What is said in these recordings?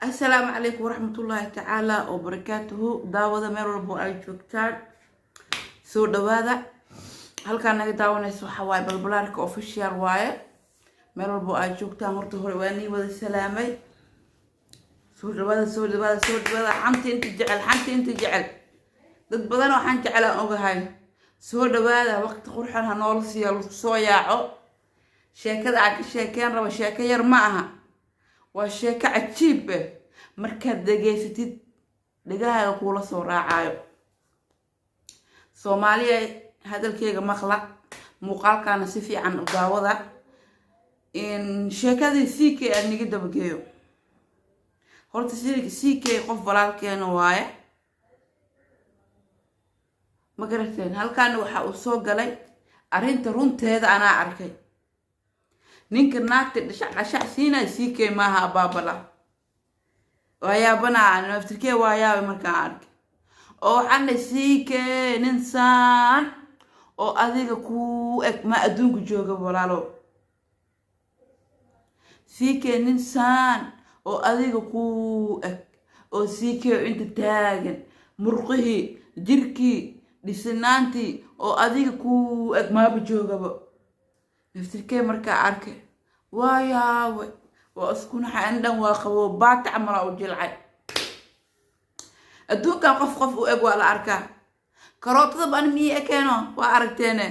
السلام عليكم ورحمة الله تعالى وبركاته. داودا مير walbo ay joogtaan soo dhawaada halkaan naga daawanayso waxa waaye balbalaarka official waaye meel walbo ay joogtaan horta hore waa nii wada salaamay soo dhawaada xanti inta jecel dad badan oo xan jecel aan ogahay soo dhawaada waqti qurxan ha nool siiyo soo yaaco sheekada aan ka sheekeen rabo sheeko yar ma aha waa sheeko cajiib ah markaad dhageysatid dhagahaaga kula soo raacayo Soomaaliya hadalkeyga maqla muuqaalkaana si fiican u daawada in sheekadii CK aan niga dabageeyo horta CK qof walaalkeena waaye ma garateen halkaan waxa uu soo galay arinta runteeda anaa arkay ninka naagta dhashac siina CK maaha abaabala wayaabana naftirkee waayaabe markaan arkay oo waxaan CK nin saan oo adiga ku eg ma adduunku jooga walaalo CK nin saan oo adiga ku eg oo CK inta taagan murqihii jirkii dhisnaantii oo adiga ku eg ma joogaba naftirkee markaa arkay waayaawe waa isku naxan dhan waa qabo baat amra u jilcay adduunka qof u eg waa la arkaa karootada baan miye keeno waa aragteene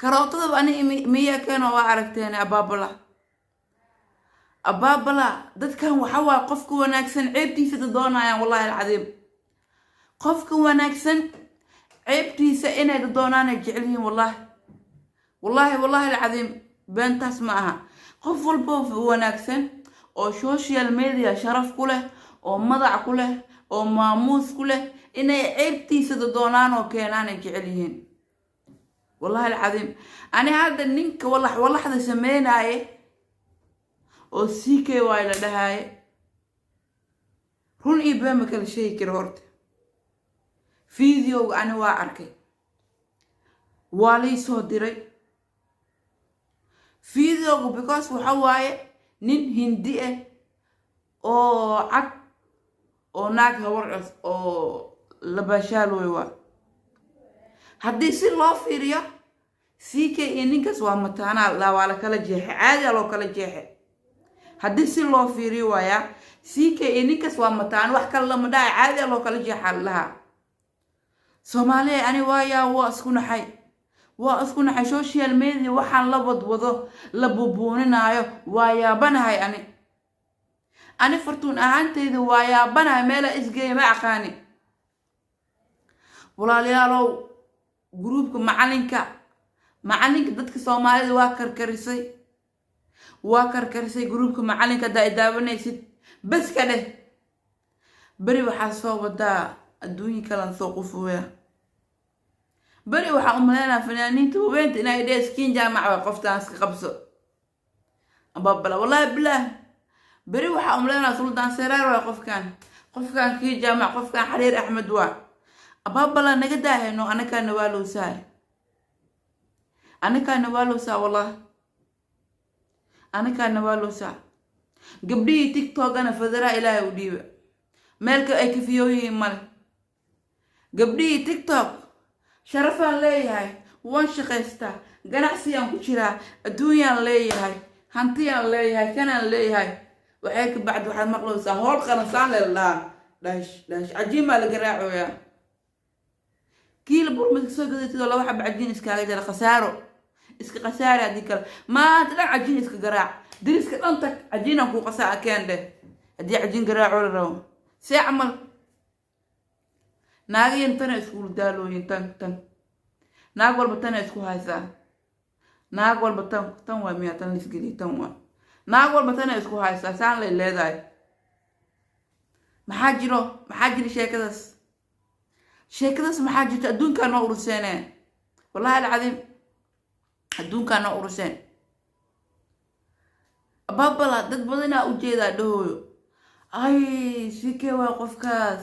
karootada baan miye keeno waa aragteene abaabala dadkan waxa waa qofka wanaagsan ceebtiisa doonayaan wallahi alcadiim qofka wanaagsan ceebtiisa inay doonaan jecelyihiin wallahi alcadiim beentas ma aha qof walba wanaagsan oo social media sharaf ku leh oo magac ku leh oo maamuus ku leh inay ceebtiisa doonaan oo keenaan jecelyihiin wallahi alcadiim ani hadda ninka wallaxda sameynaaye oo CK way la dhahay run iibama kala shay kiro horta video ani waa arkay waa lay soo diray video because waxa waaye nin hindi ah oo cad oo naag hawar oo la baashaalooy waa haddii si loo fiiriyo CK iyo ninkaas waa mataana la wala kala jeexay caadi loo kala jeexay haddii si loo fiiriyo waaya CK iyo ninkaas waa mataan wax kale lama dhaay caadi loo kala jeexay laha Soomaaliya ani waaya waa isku naxay social media waxaan la wadwado la bubuuninayo waayabanahay ani fartuun ahaanteyda waayabanahay meel isgeey ma aqaani walaalayaalow groupka macalinka dadka Soomaalida waa karkarisay groupka macalinka daawanaysid bas ka dheh bari waxa soo wadaa adduunka kala soo qufooya bari waxa umaleena fanaaniinta weynta inay dheeskin jaamac qoftaan iska qabso ababala wallahi billah bari waxa umaleena sultan saraar waa qofkan kii jaamac qofkan xariir axmed waa ababala naga daahayno anaka nawaalowsaa wallahi anaka nawaalowsaa gabdhii TikTok ana fadara ilaahay u dhiiba meelka ay ka fiyooyin mal gabdhii TikTok sharafan leeyahay waan shaqeystaa ganacsiyan ku jiraa adduunyan leeyahay hantiyaan leeyahay kanaan leeyahay waxay ka bacd waxaad maqlaysaa hool qanasaan leedahay dash cajiima la garaacoya kiil burmad soo gadatid laba xab cajiin iskaaga jira khasaaro hadii kale ma dad cajiin iska garaac diriska dhanta cajiinan ku qasaa keende hadii cajiin garaaco la rabo si amal naageen tan isku daalooyin tan naag walba tan isku haysaa naag walba tan waa miya tan lisgeli tan waa naag walba tan isku haysaa saan leedahay maxaa jiro sheekadaas maxaa jirta adduunka noo uruseen wallahi alcadiim adduunka noo uruseen ababala dad badan u jeedaa dhahooyo ay CK waa qofkaas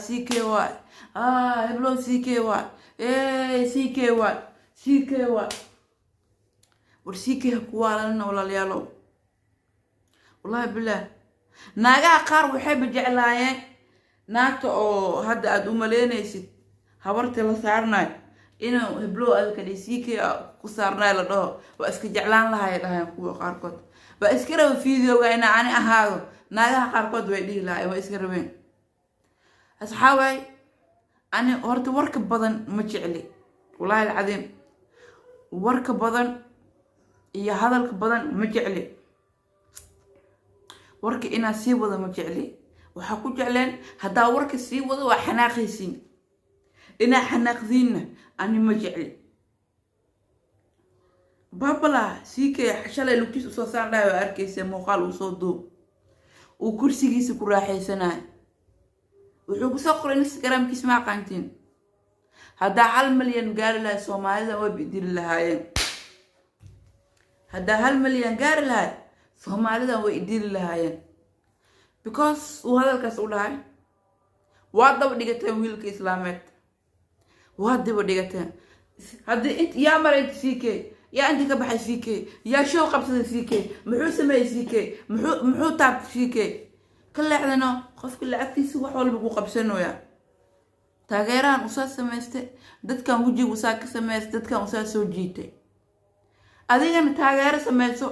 CK waa heblo CK waa CK waa war CK ku waalana walaalayaalo والله بالله naagaha qaar waxay bajeclaayeen naagta oo hadda aad u maleynaysid habartii la saarnaay inuu heblow adka dhisiikii ku saarnaay la dhaho waa iska jeclaan lahay dhahayn kuwa qaarkood ba iska raba fiidiyowga ina ani ahaado naagaha qaarkood way dhihi lahaayeen waa iska rabeen asxaabay ani horta warka badan ma jecli wallaahi alcadiim warka badan iyo hadalka badan ma jecli warka inaa sii wada ma jecli waxaa ku jecleen haddaa warka sii wada waa xanaaqaysiin inaa xanaaqdiinna ani ma jecli baabala siikay shalay lugtiis usoo saan dhahay waa arkaysa muuqaal uu soo duub uu kursigiisa ku raaxaysanayo wuxuu kusoo qoray instagramkiis ma aqaantiin haddaa 1 milyan gaari lahay soomaalida way bidiri lahaayeen haddaa 1 milyan gaari lahay soomaalida way idiri lahaayeen because uu hadalkaas u dhahay waa daba dhigateen wiilka islaameed waa daba dhigateen haddii yaa maray CK yaa inta ka baxay CK yaa show qabsaday CK muxuu sameeyay CK muxuu taab CK ka leexdano qofka lacagtiisa wax walba ku qabsanooya taageeraan u soo sameystay dadkan wajiga u saa ka sameystay dadkan u saa soo jiitay adigana taageero sameyso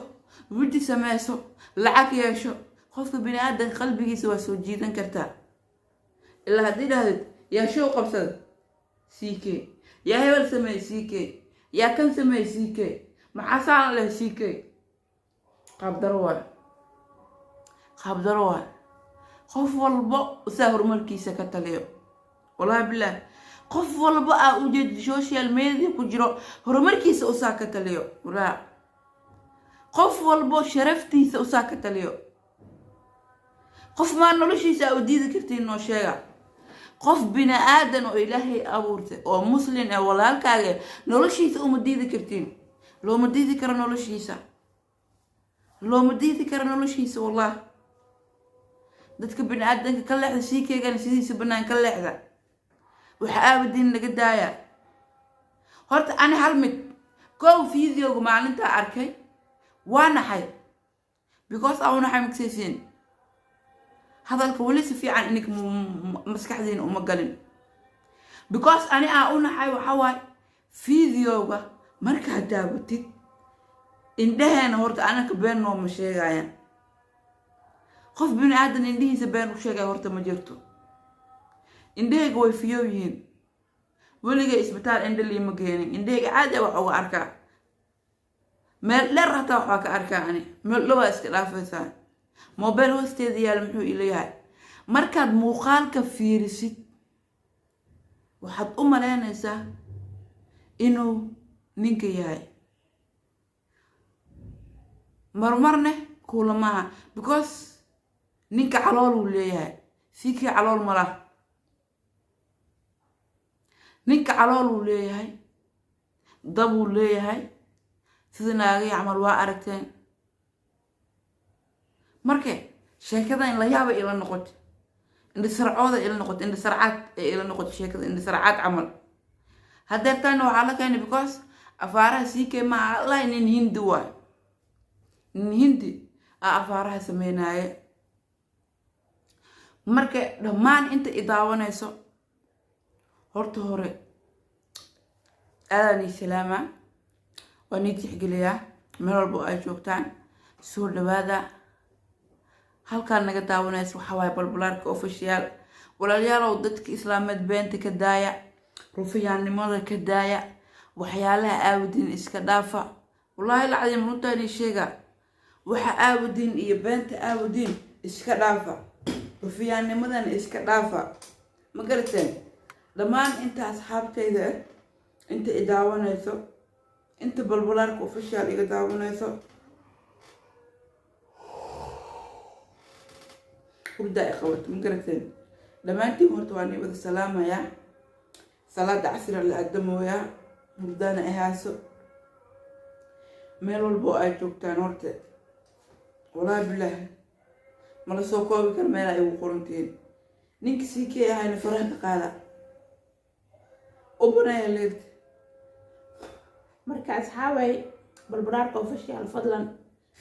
wiji sameyso lacag yeesho qofka bini'aadan qalbigiisa waa soo jiidan kartaa ilaa haddii dhahdid yaa show qabsada CK yaa hebel sameey CK yaa kan sameey CK maxaa saan leh CK qabdaro waa qof walba usaa horumarkiisa ka taliyo wallaahi billah qof walba aa u jeed social media ku jiro horumarkiisa usaa ka taliyo wallaahi qof walba sharaftiisa usaa ka taliyo qof ma noloshiisa u diidi kartiin noo sheega qof bini'aadan oo ilaahay abuurtay oo muslim ah walaalkaaga noloshiisa uma diidi kartiin looma diidi karo noloshiisa wallaahi dadka bini'aadanka ka leexda siikeegana sidiisa banaan ka leexda waxa aabadiin laga daaya horta ani hal mid koow fiidiyowga maalinta arkay waa naxay because aan naxay maksaysiin hadalka wali si fiican inik maskaxdiina uma galin because ani aan u naxay waxa waay fiidiyowga markaa daawatid indhaheena horta anaka been nooma sheegayaan qof bini'aadan indhihiisa been u sheegay horta ma jirto indhahayga way fiyow yihiin weliga isbitaal indha liima geenin indhahayga caadi wax uga arkaa meel dheer hataa waxaa ka arkaa ani meel dhowaa iska dhaafaysaa mobile hoosteeda yaala muxuu ileeyahay markaad muuqaalka fiirisid waxaad u malaynaysaa inuu ninka yahay marmarne kuulamaha because ninka calool uu leeyahay sikii calool ma laha ninka calool uu leeyahay dab uu leeyahay sida naagay camal waa aragteen marka sheekada in la yaaba ila noqoto indha sarcooda ila noqoto indha sarcaad ee ila noqoto sheekada indha sarcaad camal hadeertaan waxaa la keenay because afaaraha sikii ma la nin hindi waay nin hindi afaaraha sameynaaye marka dhammaan inta idaawanayso horta hore aadani salaama waa nii tixgeliyaa meel walba ay joogtaan soo dhawaada halkaan naga daawanayso waxa waaye balbalaarka official walaalayaalow dadka islaameed beenta ka daaya rufiyaannimada ka daaya waxyaalaha aawadiin iska dhaafa wallaahi lacadiim runtaani sheega waxa aawadiin iyo beenta aawadiin iska dhaafa rufiyaannimadan iska dhaafa ma garateen dhammaan inta asxaabtayda inta i daawanayso inta balbalaarka official iga daawanayso hurda ay qabato ma garateen dhammaantiin horta waa nii wada salaamaya salaada casri la aadamooya hurdana ay haaso meel walba oo ay joogtaan horta wallaahi bilaahi mala soo koobi karo meel ay ugu qorantiin ninka sikii ahayna faraha ka qaada ubanaya leegta marka asxaabay balbalaarka official fadlan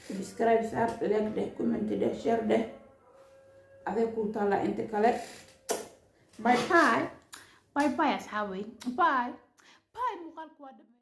subscribe saar like dheh comment dheh share dheh adee kuu taallaa inta kale باي باي باي باي يا أصحابي باي باي مقالكم